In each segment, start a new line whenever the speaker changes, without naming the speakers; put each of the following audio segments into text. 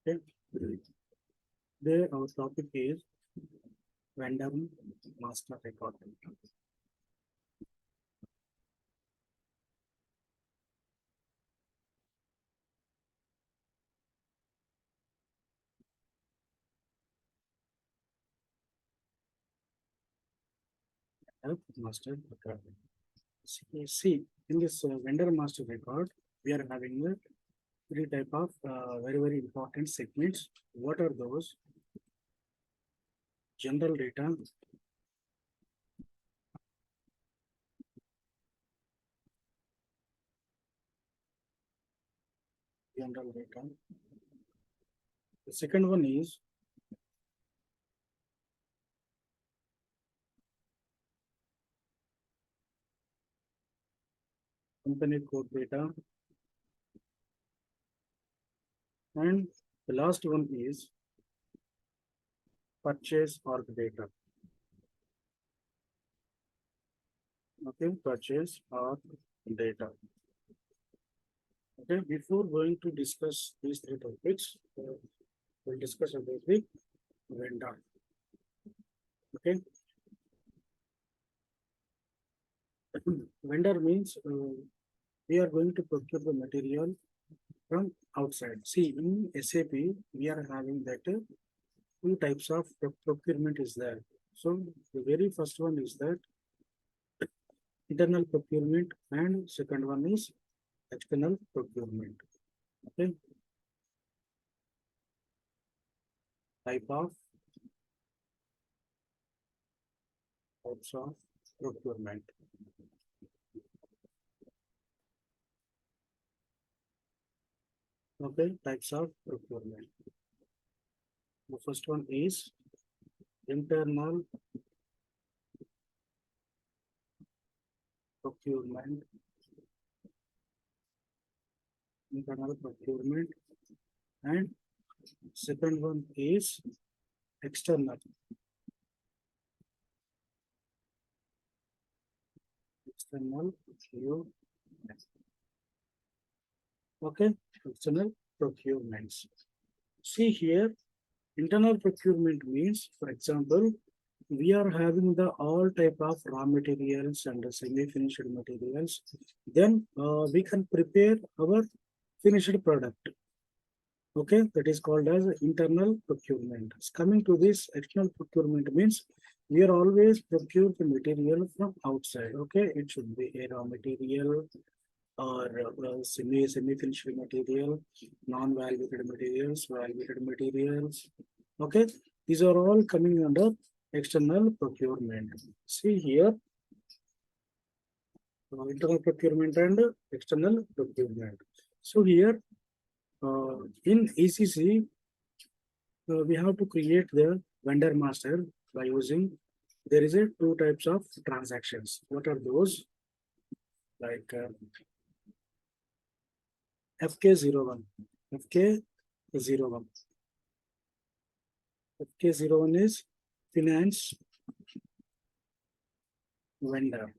Okay. There our topic is vendor master record. Master record. See, in this vendor master record, we are having three type of very important segments. What are those? General data, general data. The second one is company code data, and the last one is purchase org data. Okay, purchase org data. Okay, before going to discuss these three topics, we'll discuss about the vendor. Okay, vendor means we are going to procure the material from outside. See, in SAP, we are having that two types of procurement is there. So the very first one is that internal procurement, and second one is external procurement. Okay, type of types of procurement. Okay, types of procurement. The first one is internal procurement. Internal procurement, and second one is external. External procurement. Okay, external procurements. See here, internal procurement means, for example, we are having the all type of raw materials and the semi-finished materials. Then we can prepare our finished product. Okay, that is called as internal procurement. Coming to this external procurement means we are always procure the material from outside. Okay, it should be a raw material or semi-finished material, non-valuated materials, valuated materials. Okay, these are all coming under external procurement. See here, internal procurement and external procurement. So here in ECC, we have to create the vendor master by using, there is a two types of transactions. What are those? Like FK01, FK01. FK01 is finance vendor.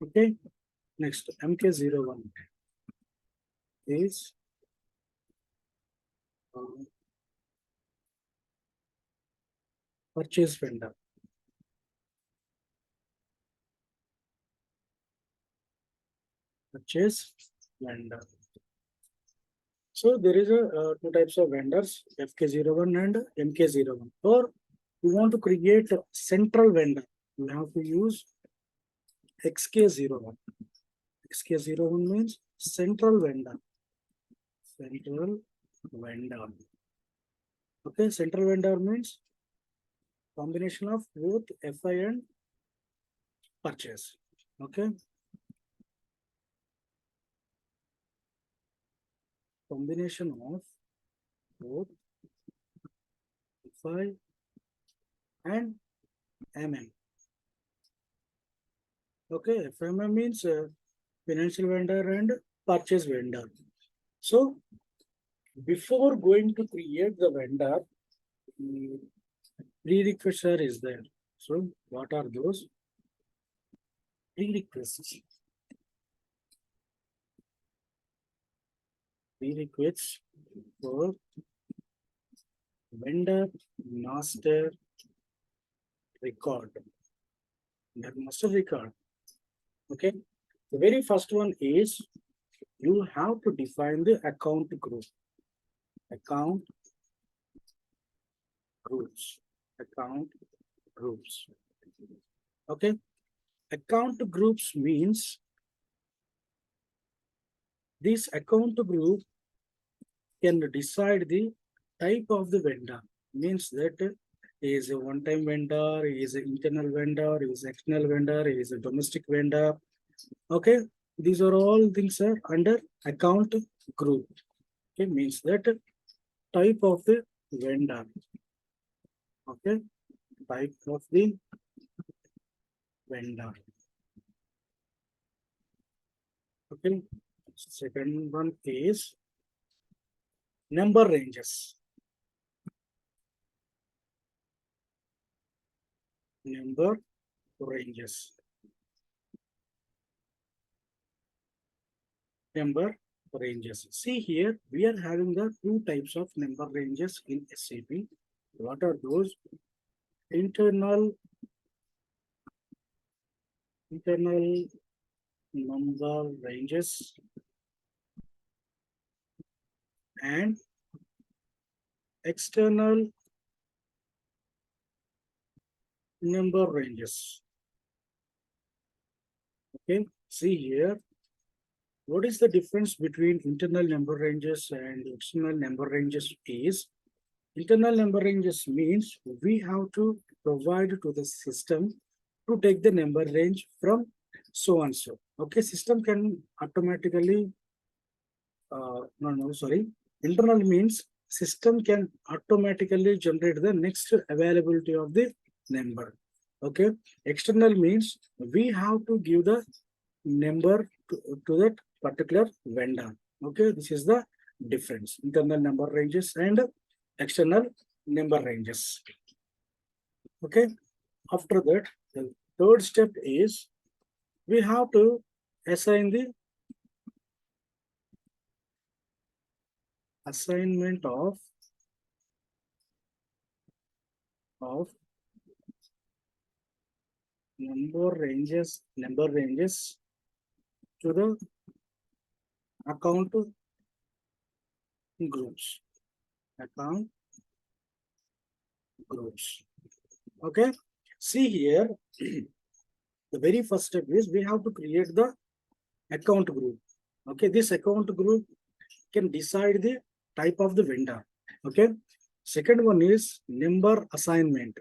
Okay, next MK01 is purchase vendor. Purchase vendor. So there is a two types of vendors, FK01 and MK01. Or you want to create a central vendor, you have to use XK01. XK01 means central vendor. Central vendor. Okay, central vendor means combination of both FI and purchase. Okay. Combination of both FI and MM. Okay, FMM means financial vendor and purchase vendor. So before going to create the vendor, prerequisites is there. So what are those prerequisites? Prerequisites for vendor master record. Vendor master record. Okay. The very first one is you have to define the account group. Account groups. Account groups. Okay. Account groups means this account group can decide the type of the vendor. Means that he is a one-time vendor, he is an internal vendor, he is external vendor, he is a domestic vendor. Okay, these are all things are under account group. Okay, means that type of the vendor. Okay, type of the vendor. Okay, second one is number ranges. Number ranges. Number ranges. See here, we are having the two types of number ranges in SAP. What are those? Internal number ranges and external number ranges. Okay, see here, what is the difference between internal number ranges and external number ranges is internal number ranges means we have to provide to the system to take the number range from so and so. Okay, system can automatically sorry. Internal means system can automatically generate the next availability of the number. Okay. External means we have to give the number to that particular vendor. Okay. This is the difference. Internal number ranges and external number ranges. Okay. After that, the third step is we have to assign the assignment of number ranges to the account groups. Account groups. Okay. See here, the very first step is we have to create the account group. Okay. This account group can decide the type of the vendor. Okay. Second one is number assignment.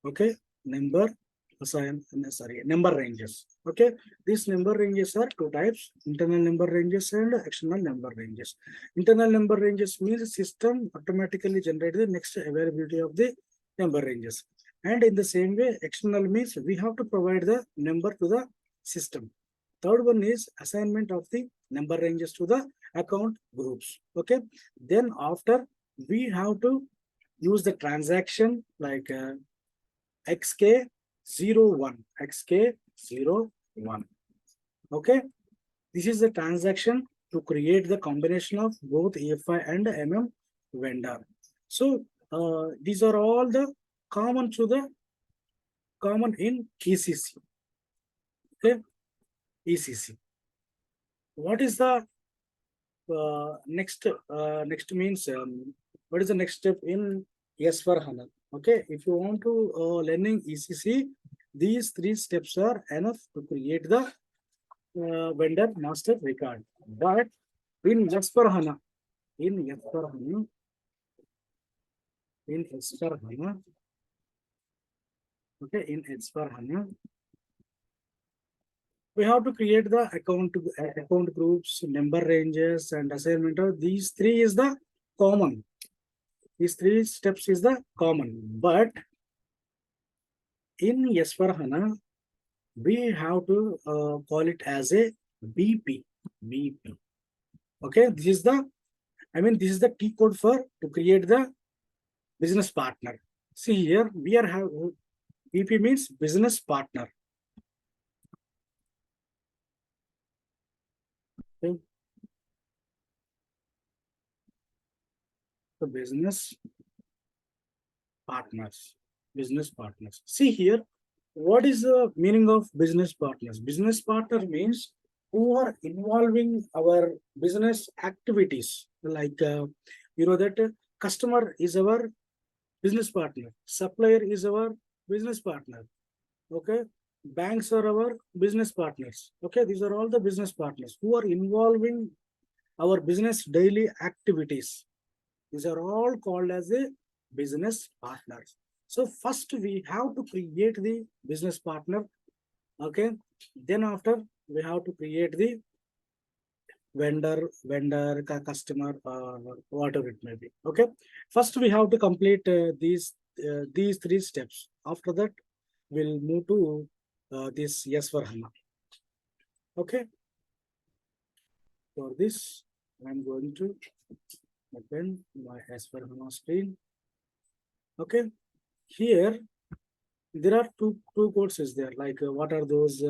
Okay. Number ranges. Okay. These number ranges are two types: internal number ranges and external number ranges. Internal number ranges means system automatically generate the next availability of the number ranges. And in the same way, external means we have to provide the number to the system. Third one is assignment of the number ranges to the account groups. Okay. Then after we have to use the transaction like XK01, XK01. Okay. This is the transaction to create the combination of both EFI and MM vendor. So these are all the common in ECC. Okay. ECC. What is the next means what is the next step in S/4HANA? Okay, if you want to learning ECC, these three steps are enough to create the vendor master record. But in S/4HANA, okay, in S/4HANA, we have to create the account groups, number ranges, and assignment of these three is the common. These three steps is the common, but in S/4HANA, we have to call it as a BP. Okay, this is the key code for to create the business partner. See here, we are have BP means business partner. Okay. the business partners. Business partners. See here, what is the meaning of business partners? Business partner means who are involving our business activities. Like that customer is our business partner, supplier is our business partner. Okay, banks are our business partners. Okay, these are all the business partners who are involving our business daily activities. These are all called as a business partners. So first we have to create the business partner. Okay, then after we have to create the vendor, customer, whatever it may be. Okay, first we have to complete these three steps. After that, we'll move to this S/4HANA. Okay, for this, I'm going to open my S/4HANA screen. Okay, here there are two courses there. Like what are those?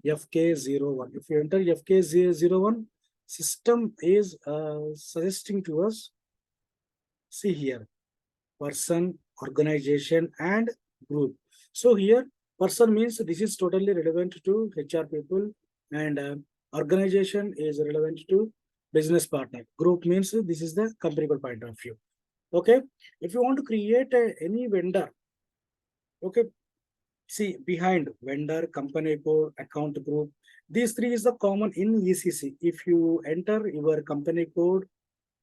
FK01. If you enter FK01, system is suggesting to us. See here, person, organization, and group. So here, person means this is totally relevant to HR people, and organization is relevant to business partner. Group means this is the company code point of view. Okay, if you want to create any vendor, okay, see behind vendor, company code, account group, these three is the common in ECC. If you enter your company code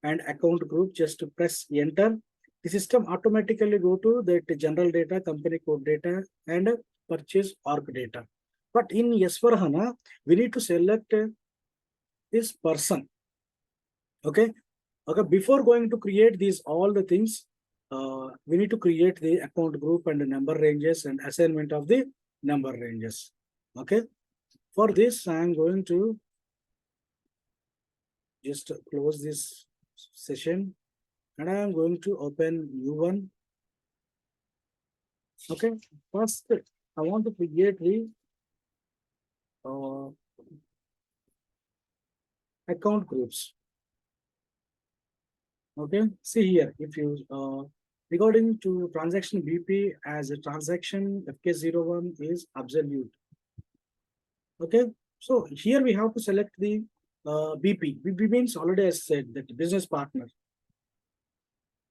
and account group, just to press enter, the system automatically go to that general data, company code data, and purchase org data. But in S/4HANA, we need to select this person. Okay, okay. Before going to create these all the things, we need to create the account group and the number ranges and assignment of the number ranges. Okay, for this I am going to just close this session and I am going to open new one. Okay, first I want to create the account groups. Okay, see here, if you regarding to transaction BP as a transaction FK01 is absolute. Okay, so here we have to select the BP. BP means already I said that business partner.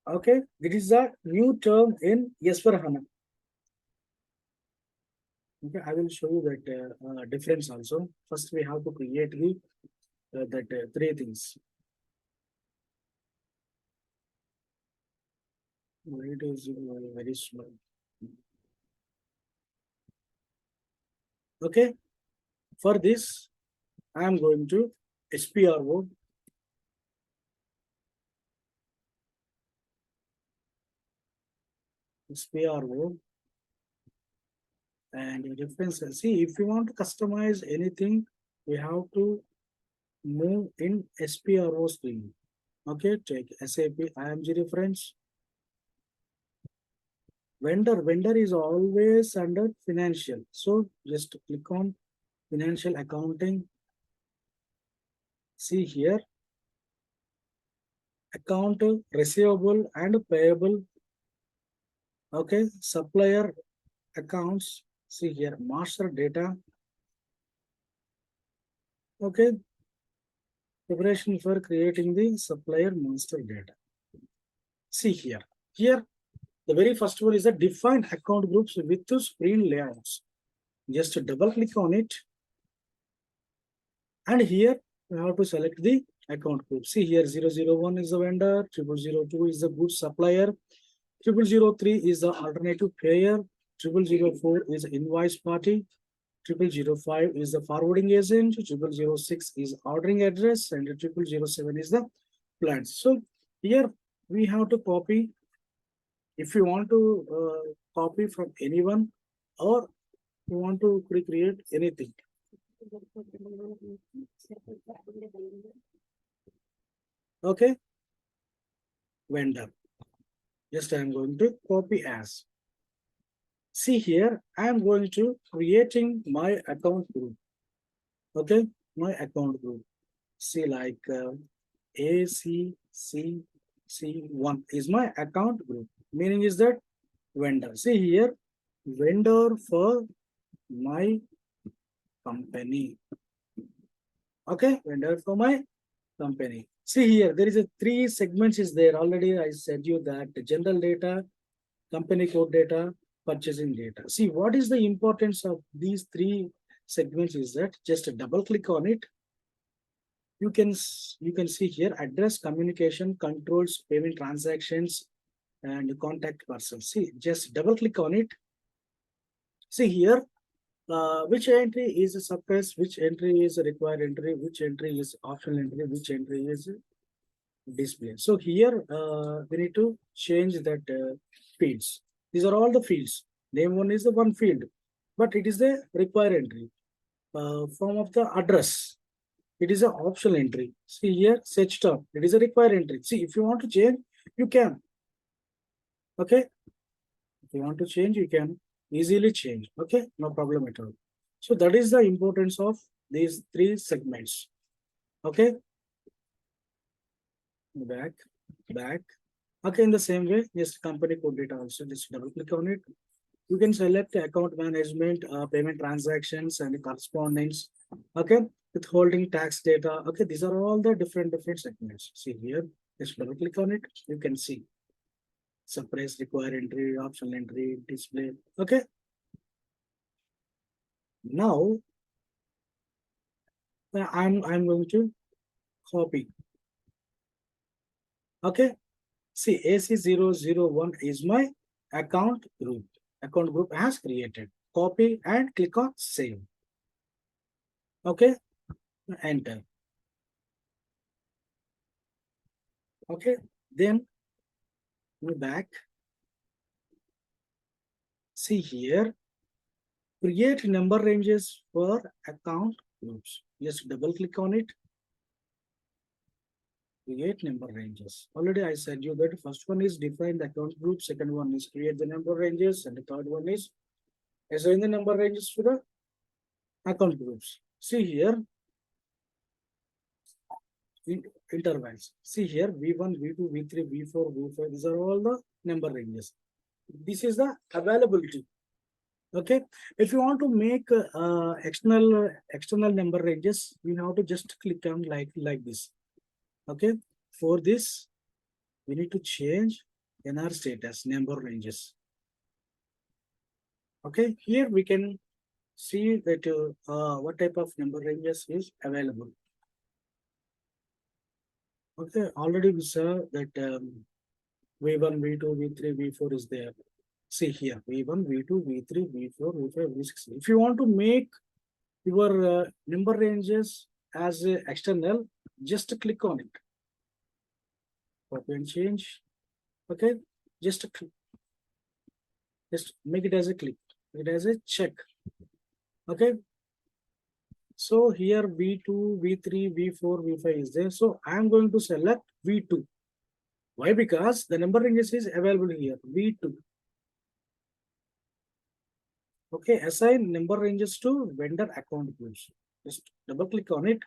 Okay, it is a new term in S/4HANA. Okay, I will show you that difference also. First, we have to create the three things. It is very slow. Okay, for this, I am going to SPRO. SPRO and references. See, if you want to customize anything, we have to move in SPRO screen. Okay, take SAP IMG reference. Vendor is always under financial. So just click on financial accounting. See here, account receivable and payable. Okay, supplier accounts. See here, master data. Okay, preparation for creating the supplier master data. See here, the very first one is the define account groups with the screen layouts. Just double click on it. And here we have to select the account group. See here, 001 is the vendor, 0002 is the goods supplier, 0003 is the alternative payer, 0004 is invoice party, 0005 is the forwarding agent, 0006 is ordering address, and 0007 is the plans. So here we have to copy. If you want to copy from anyone or you want to recreate anything. Okay, vendor. Just I am going to copy as. See here, I am going to creating my account group. Okay, my account group. See like A, C, C, C1 is my account group. Meaning is that vendor. See here, vendor for my company. Okay, vendor for my company. See here, there is a three segments is there. Already I said you that the general data, company code data, purchasing data. See what is the importance of these three segments is that just double click on it. You can see here address, communication, controls, payment transactions, and contact person. See, just double click on it. See here, which entry is a suppress, which entry is a required entry, which entry is optional entry, which entry is display. So here we need to change that fields. These are all the fields. Name one is the one field, but it is the required entry. Form of the address, it is an optional entry. See here, search term, it is a required entry. See, if you want to change, you can. Okay, if you want to change, you can easily change. Okay, no problem at all. So that is the importance of these three segments. Okay, back, back. Okay, in the same way, yes, company code data also, just double click on it. You can select account management, payment transactions, and correspondence. Okay, withholding tax data. Okay, these are all the different segments. See here, just double click on it. You can see suppress, require entry, optional entry, display. Okay, now I'm going to copy. Okay, see AC001 is my account group. Account group has created. Copy and click on save. Okay, enter. Okay, then go back. See here, create number ranges for account groups. Just double click on it. Create number ranges. Already I said you that first one is define the account group, second one is create the number ranges, and the third one is assign the number ranges to the account groups. See here, intervals. See here, V1, V2, V3, V4, V5. These are all the number ranges. This is the availability. Okay, if you want to make external number ranges, you have to just click on like this. Okay, for this we need to change NR status number ranges. Okay, here we can see that what type of number ranges is available. Okay, already we saw that V1, V2, V3, V4 is there. See here, V1, V2, V3, V4, V5, V6. If you want to make your number ranges as external, just click on it. Copy and change. Okay, just make it as a click. It as a check. Okay. So here V2, V3, V4, V5 is there. So I am going to select V2. Why? Because the number ranges is available here. V2. Okay, assign number ranges to vendor account groups. Just double click on it.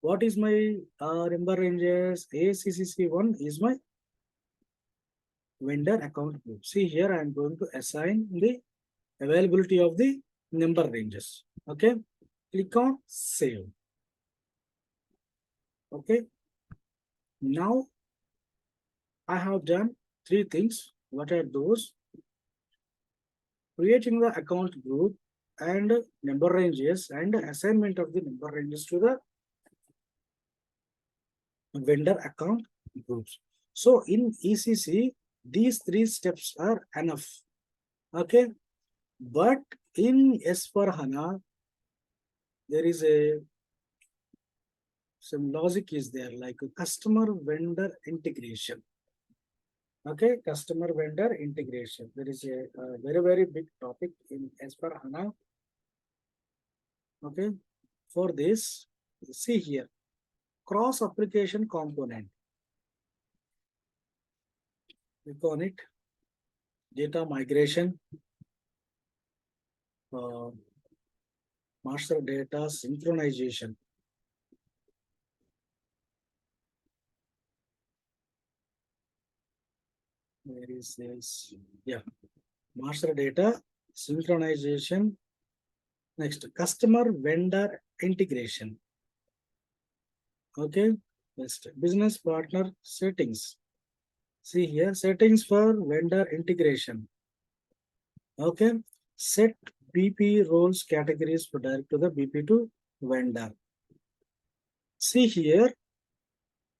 What is my number ranges? ACCC1 is my vendor account group. See here, I am going to assign the availability of the number ranges. Okay, click on save. Okay, now I have done three things. What are those? Creating the account group and number ranges and assignment of the number ranges to the vendor account groups. So in ECC, these three steps are enough. Okay, but in S/4HANA, there is some logic is there, like a customer vendor integration. Okay, customer vendor integration. There is a very big topic in S/4HANA. Okay, for this, see here, cross application component. Click on it, data migration, master data synchronization. Where is this? Yeah, master data, synchronization. Next, customer vendor integration. Okay, next, business partner settings. See here, settings for vendor integration. Okay, set BP roles categories for direct to the BP to vendor. See here,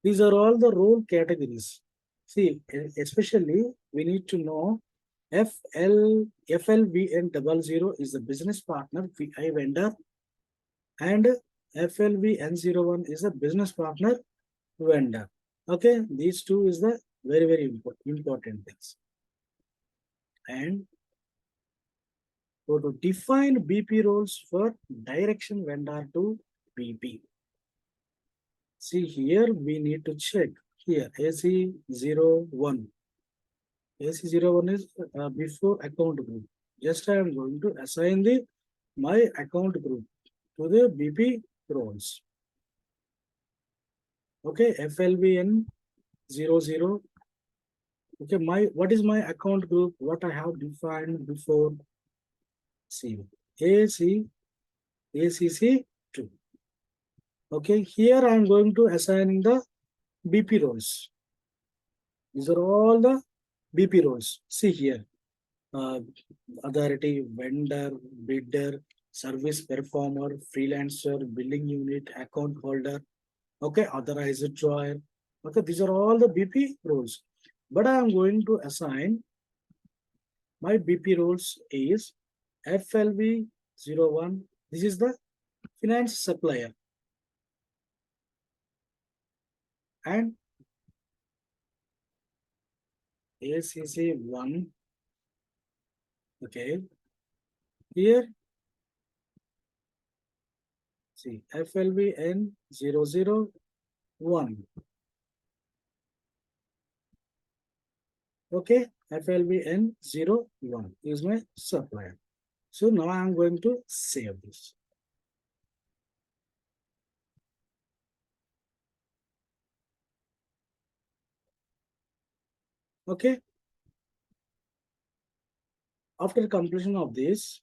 these are all the role categories. See, especially we need to know FLVN 00 is the business partner VI vendor, and FLVN 01 is a business partner vendor. Okay, these two is the very important things. And go to define BP roles for direction vendor to BP. See here, we need to check here AC01. AC01 is before account group. Just I am going to assign the my account group to the BP roles. Okay, FLVN 00. Okay, what is my account group? What I have defined before. See, ACC2. Okay, here I am going to assign the BP roles. These are all the BP roles. See here, authority, vendor, bidder, service performer, freelancer, billing unit, account holder. Okay, authorized drawer. Okay, these are all the BP roles. But I am going to assign my BP roles is FLV 01. This is the finance supplier, and ACC1. Okay, here see FLVN 001. Okay, FLVN 01 is my supplier. So now I am going to save this. Okay, after completion of this,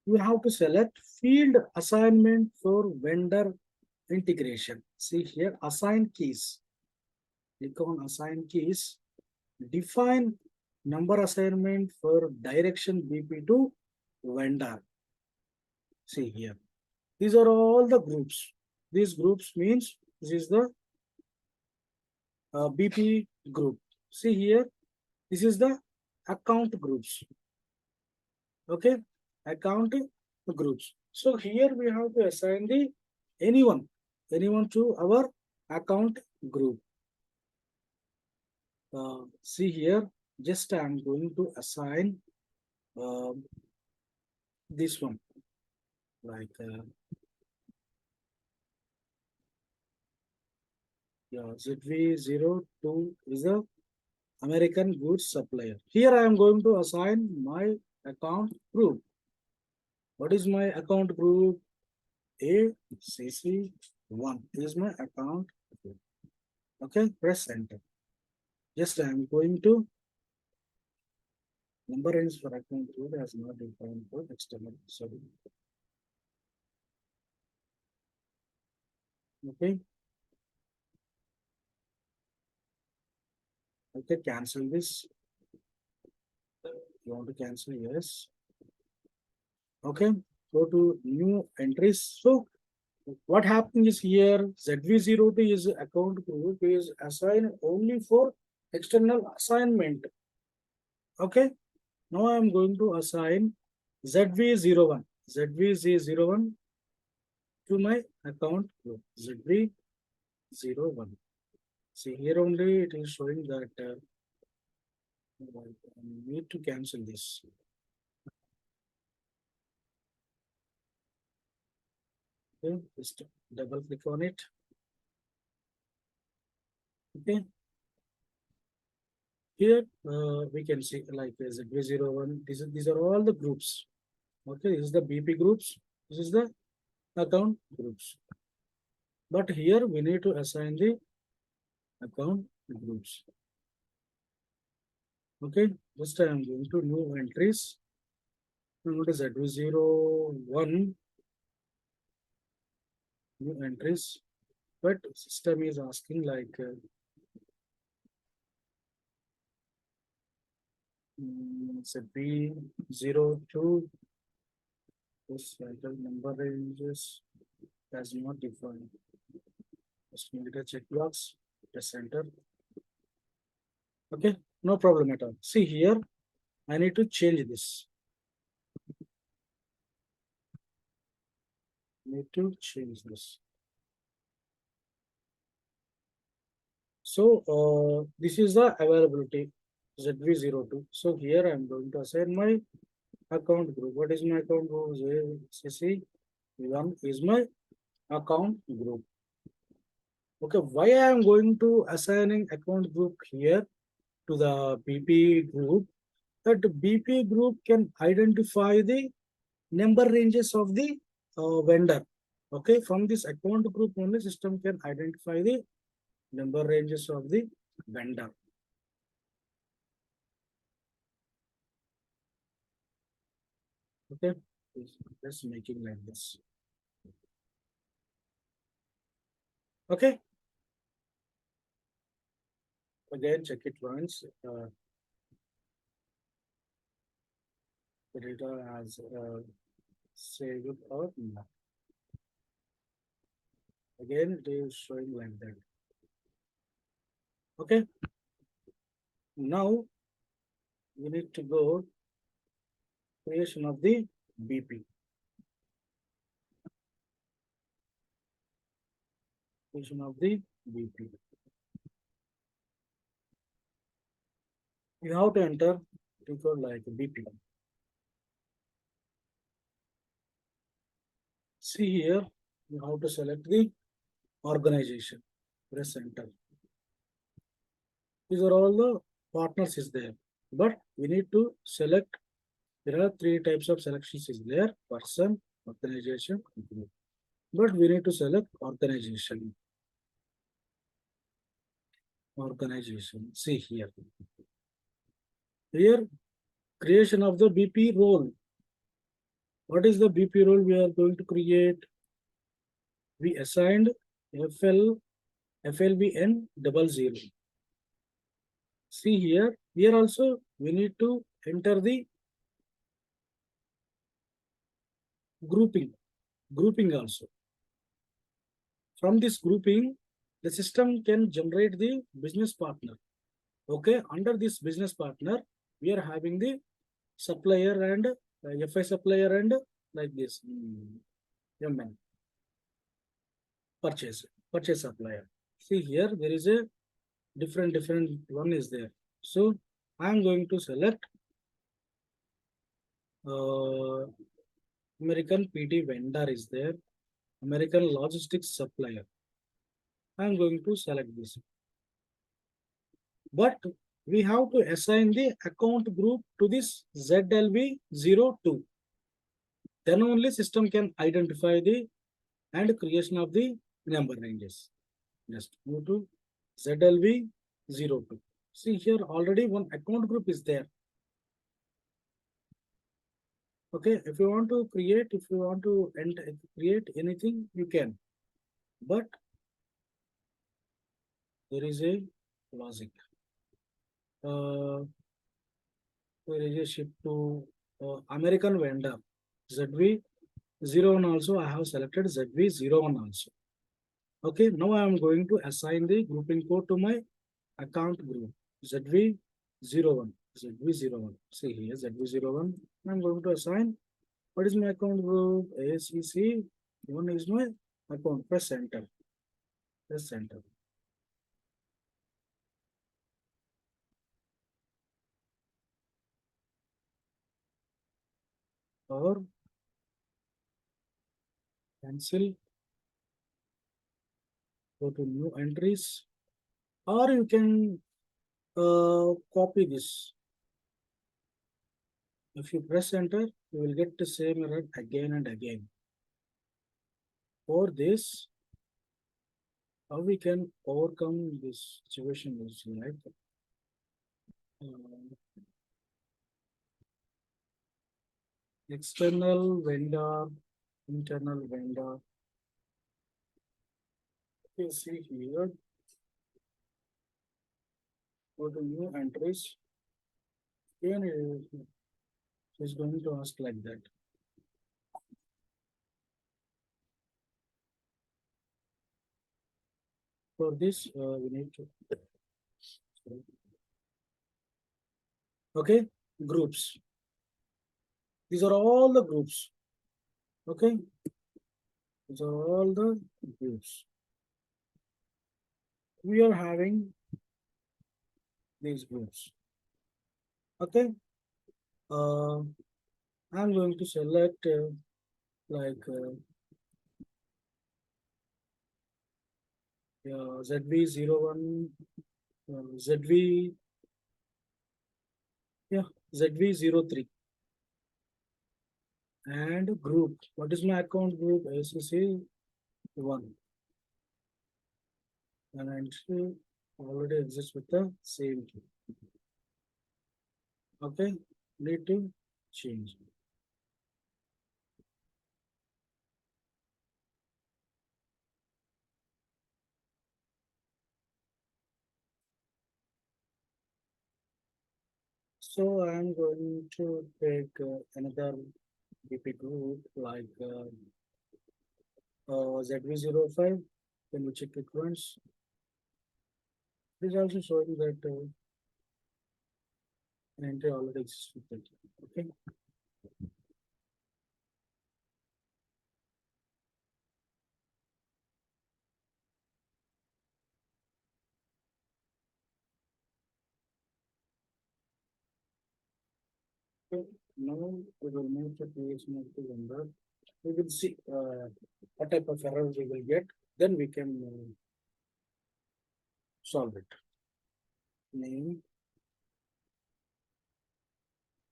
you have to select field assignment for vendor integration. See here, assign keys. Click on assign keys. Define number assignment for direction BP to vendor. See here. These are all the groups. These groups means this is the BP group. See here. This is the account groups. Okay. Account groups. So here we have to assign the anyone to our account group. See here, just I'm going to assign uh, this one, like yeah, ZV02 is a American goods supplier. Here I am going to assign my account group. What is my account group? ACC1 is my account group. Okay, press enter. Just I am going to number ends for account group as not defined for external. Sorry. Okay. Okay, cancel this. You want to cancel? Yes. Okay, go to new entries. So what happens is here ZV02 is account group is assigned only for external assignment. Okay, now I'm going to assign ZV01 ZV01 to my account group ZV01. See here only it is showing that I need to cancel this. Okay, just double click on it. Okay, here we can see like ZV01. These are all the groups. Okay, this is the BP groups. This is the account groups. But here we need to assign the account groups. Okay, just I am going to new entries. What is that? 0, 1 new entries, but system is asking like it's a B02. This cycle number ranges as not defined. Just need a checkbox, press enter. Okay, no problem at all. See here, I need to change this. Need to change this. So this is the availability ZV02. So here I'm going to assign my account group. What is my account group? ZCC1 is my account group. Okay, why I am going to assigning account group here to the BP group? That BP group can identify the number ranges of the vendor. Okay, from this account group only system can identify the number ranges of the vendor. Okay, just making like this. Okay, again check it once. The data has saved or not. Again, it is showing like that. Okay, now we need to go creation of the BP. Creation of the BP. You have to enter record like BP. See here, you have to select the organization. Press enter. These are all the partners is there, but we need to select. There are three types of selections is there: person, organization, group. But we need to select organization. Organization. See here. Here, creation of the BP role. What is the BP role we are going to create? We assigned FLBN 00. See here. Here also we need to enter the grouping. Grouping also. From this grouping, the system can generate the business partner. Okay, under this business partner, we are having the supplier and FI supplier and like this MN purchase supplier. See here, there is a different one is there. So I am going to select uh, American PT vendor is there, American logistics supplier. I am going to select this. But we have to assign the account group to this ZLV02. Then only system can identify the and creation of the number ranges. Just go to ZLV02. See here already one account group is there. Okay, if you want to create, if you want to enter, create anything, you can. But there is a logic. There is a shift to American vendor ZV01 also. I have selected ZV01 also. Okay, now I am going to assign the grouping code to my account group ZV01. ZV01. See here ZV01. I'm going to assign. What is my account group? ACC. One is my account. Press enter. Press enter. Or cancel. Go to new entries. Or you can copy this. If you press enter, you will get the same error again and again. For this, how we can overcome this situation is like external vendor, internal vendor. You see here, go to new entries. Again, it is going to ask like that. For this, we need to, okay, groups. These are all the groups. Okay, these are all the groups. We are having these groups. Okay, uh, I'm going to select like ZV01, ZV, yeah, ZV03 and group. What is my account group? ACC1 and entry already exists with the same key. Okay, need to change. So I'm going to take another BP group like ZV05. Can we check it once? It is also showing that an entry already exists with it. Okay. So now we will move to creation of the vendor. We will see what type of error we will get. Then we can solve it. Name.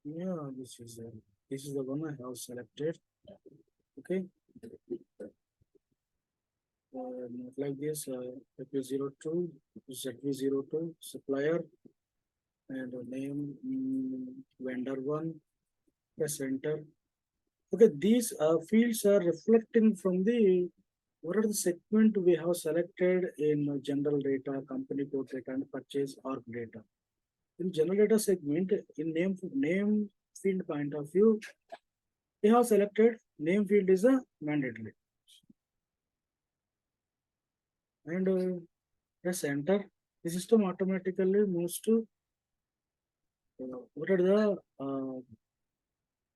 Yeah, this is the one I have selected. Okay. Not like this. FP02, ZV02 supplier and name vendor one. Press enter. Okay, these fields are reflecting from the what are the segment we have selected in general data, company code data, and purchase org data. In general data segment, in name field point of view, we have selected name field is a mandatory. And press enter. The system automatically moves to what are the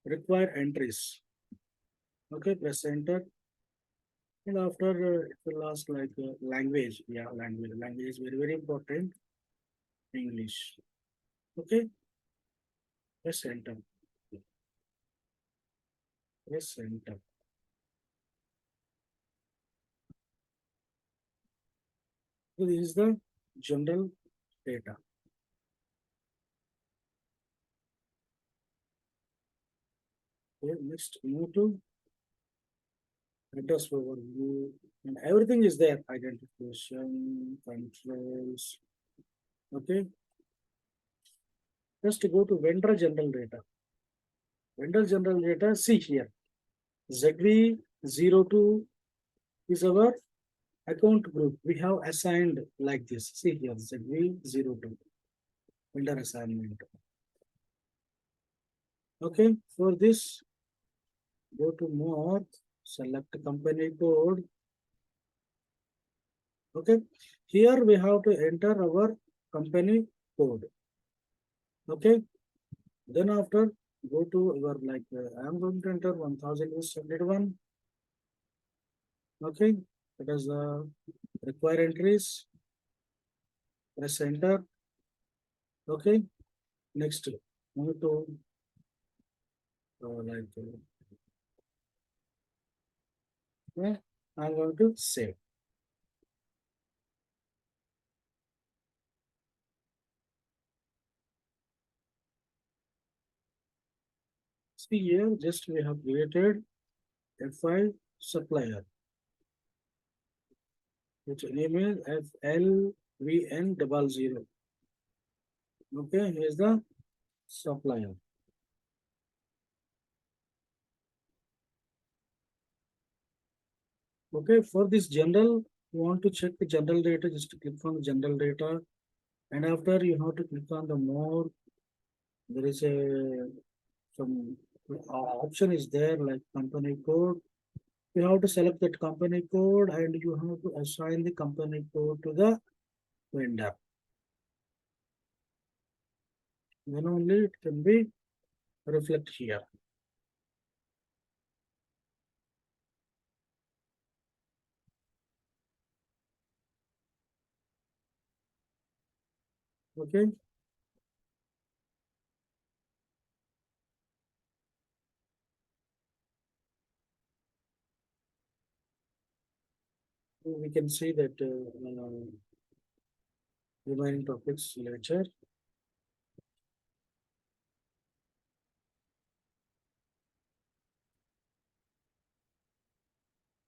required entries. Okay, press enter. And after it will ask like language. Yeah, language. Language is very, very important. English. Okay, press enter. Press enter. So this is the general data. Okay, next move to address overview. And everything is there. Identification, controls. Okay. Just to go to vendor general data. Vendor general data, see here. ZV02 is our account group. We have assigned like this. See here, ZV02. Vendor assignment. Okay, for this, go to more, select company code. Okay, here we have to enter our company code. Okay, then after go to our like I'm going to enter 1071. Okay, that is the required entries. Press enter. Okay, next move to like yeah, I'm going to save. See here, just we have created F5 supplier, which name is FLVN00. Okay, here's the supplier. Okay, for this general, you want to check the general data, just click on the general data, and after you have to click on the more. There is a some option is there like company code. You have to select that company code and you have to assign the company code to the vendor. Then only it can be reflect here. Okay. We can see that remaining topics later.